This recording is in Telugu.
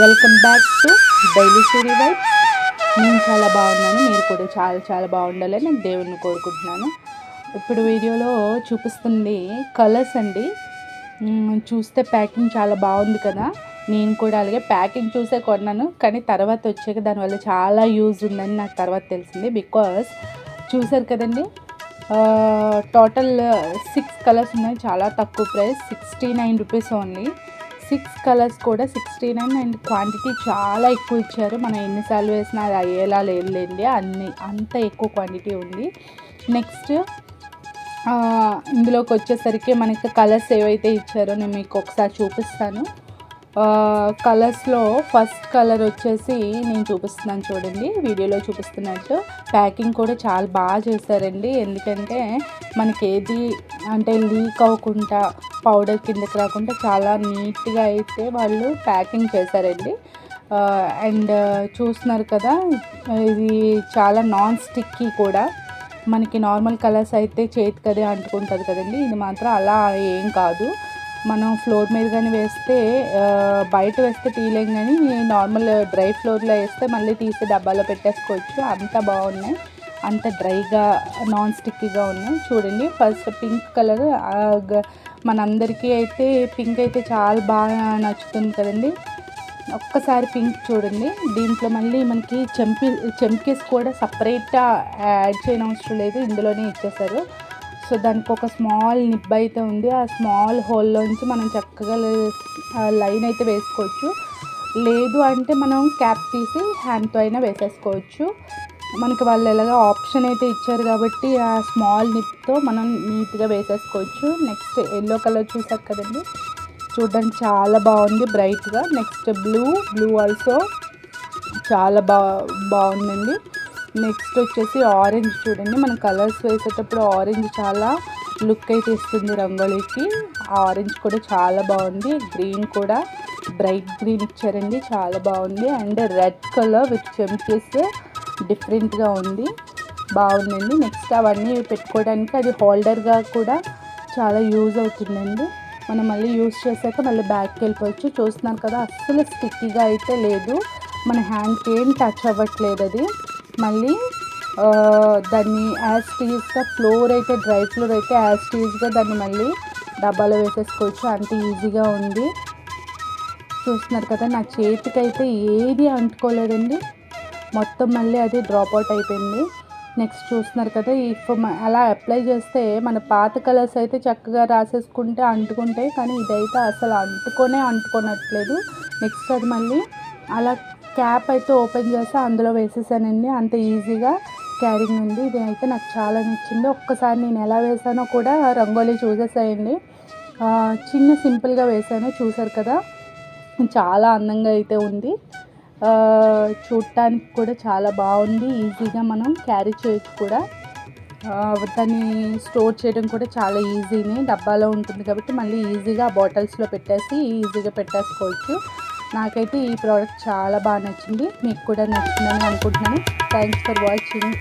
Welcome back to daily Siri vibes. నేను చాలా బాగున్నాను, మీరు కూడా చాలా చాలా బాగుండాలని నేను దేవుణ్ణి కోరుకుంటున్నాను. ఇప్పుడు వీడియోలో చూపిస్తుంది కలర్స్ అండి. చూస్తే ప్యాకింగ్ చాలా బాగుంది కదా. నేను కూడా అలాగే ప్యాకింగ్ చూసే కొన్నాను, కానీ తర్వాత వచ్చాక దానివల్ల చాలా యూజ్ ఉందని నాకు తర్వాత తెలిసింది. బికాస్ చూసారు కదండి, టోటల్ 6 కలర్స్ ఉన్నాయి. చాలా తక్కువ ప్రైస్, 69 రూపీస్ ఓన్లీ. 6 కలర్స్ కూడా 69 అండ్ క్వాంటిటీ చాలా ఎక్కువ ఇచ్చారు. మనం ఎన్నిసార్లు వేసినా అది అయ్యేలా లేదులేండి, అంత ఎక్కువ క్వాంటిటీ ఉంది. నెక్స్ట్ ఇందులోకి వచ్చేసరికి మనకి కలర్స్ ఏవైతే ఇచ్చారో నేను మీకు ఒకసారి చూపిస్తాను. కలర్స్లో ఫస్ట్ కలర్ వచ్చేసి నేను చూపిస్తున్నాను చూడండి, వీడియోలో చూపిస్తున్నట్టు. ప్యాకింగ్ కూడా చాలా బాగా చేశారండి, ఎందుకంటే మనకి ఏది అంటే లీక్ అవ్వకుండా పౌడర్ కిందకి రాకుండా చాలా నీట్గా అయితే వాళ్ళు ప్యాకింగ్ చేశారండి. అండ్ చూస్తున్నారు కదా, ఇది చాలా నాన్ స్టిక్కీ కూడా. మనకి నార్మల్ కలర్స్ అయితే చేతికి అదే అంటుకుంటుంది కదండి, ఇది మాత్రం అలా ఏం కాదు. మనం ఫ్లోర్ మీద కానీ వేస్తే, బయట వేస్తే తీయలేం, కానీ నార్మల్ డ్రై ఫ్లోర్లో వేస్తే మళ్ళీ తీసి డబ్బాలో పెట్టేసుకోవచ్చు. అంత బాగున్నాయి, అంత డ్రైగా నాన్ స్టిక్కీగా ఉన్నాయి. చూడండి ఫస్ట్ పింక్ కలర్, మనందరికీ అయితే పింక్ అయితే చాలా బాగా నచ్చుతుంది కదండి. ఒక్కసారి పింక్ చూడండి. దీంట్లో మళ్ళీ మనకి చెంకీస్ కూడా సపరేట్గా యాడ్ చేయడం అవసరం లేదు, ఇందులోనే ఇచ్చేసారు. సో దానికి ఒక స్మాల్ నిబ్ అయితే ఉంది, ఆ స్మాల్ హోల్లోంచి మనం చక్కగా లైన్ అయితే వేసుకోవచ్చు. లేదు అంటే మనం క్యాప్ తీసి హ్యాండ్తో అయినా వేసేసుకోవచ్చు. మనకి వాళ్ళు ఎలాగో ఆప్షన్ అయితే ఇచ్చారు కాబట్టి ఆ స్మాల్ నిప్తో మనం నీట్గా వేసేసుకోవచ్చు. నెక్స్ట్ ఎల్లో కలర్ చూసారు కదండి, చూడడానికి చాలా బాగుంది బ్రైట్గా. నెక్స్ట్ బ్లూ ఆల్సో చాలా బాగుందండి. నెక్స్ట్ వచ్చేసి ఆరెంజ్ చూడండి, మనం కలర్స్ వేసేటప్పుడు ఆరెంజ్ చాలా లుక్ అయితే ఇస్తుంది రంగోలీకి. ఆరెంజ్ కూడా చాలా బాగుంది. గ్రీన్ కూడా బ్రైట్ గ్రీన్ ఇచ్చారండి, చాలా బాగుంది. అండ్ రెడ్ కలర్ విత్ చెంకీస్ డిఫరెంట్గా ఉంది, బాగుందండి. నెక్స్ట్ అవన్నీ పెట్టుకోవడానికి అది హోల్డర్గా కూడా చాలా యూజ్ అవుతుందండి. మనం మళ్ళీ యూజ్ చేశాక మళ్ళీ బ్యాగ్కి వెళ్ళిపోవచ్చు. చూస్తున్నారు కదా, అస్సలు స్టిక్కీగా అయితే లేదు, మన హ్యాండ్కి ఏం టచ్ అవ్వట్లేదు అది. మళ్ళీ దాన్ని యాజ్ టీజ్గా ఫ్లోర్ అయితే డ్రై ఫ్లోర్ అయితే యాజ్ టీజ్గా దాన్ని మళ్ళీ డబ్బాలో వేసేసుకోవచ్చు, అంత ఈజీగా ఉంది. చూస్తున్నారు కదా, నా చేతికి అయితే ఏది అంటుకోలేదండి, మొత్తం మళ్ళీ అది డ్రాప్ అవుట్ అయిపోయింది. నెక్స్ట్ చూస్తున్నారు కదా, అలా అప్లై చేస్తే మన పాత కలర్స్ అయితే చక్కగా రాసేసుకుంటే అంటుకుంటాయి, కానీ ఇదైతే అసలు అంటుకోనట్లేదు. నెక్స్ట్ అది మళ్ళీ అలా క్యాప్ అయితే ఓపెన్ చేస్తే అందులో వేసేసానండి, అంత ఈజీగా క్యారింగ్ ఉంది. ఇది అయితే నాకు చాలా నచ్చింది. ఒక్కసారి నేను ఎలా వేసానో కూడా రంగోలీ చూసేసాయండి. చిన్న సింపుల్గా వేసాను, చూసారు కదా, చాలా అందంగా అయితే ఉంది. చూడటానికి కూడా చాలా బాగుంది, ఈజీగా మనం క్యారీ చేయొచ్చు కూడా. దాన్ని స్టోర్ చేయడం కూడా చాలా ఈజీనే, డబ్బాలో ఉంటుంది కాబట్టి మళ్ళీ ఈజీగా బాటిల్స్లో పెట్టేసి ఈజీగా పెట్టేసుకోవచ్చు. నాకైతే ఈ ప్రోడక్ట్ చాలా బాగా నచ్చింది, మీకు కూడా నచ్చిందని అనుకుంటున్నాను. Thanks for watching.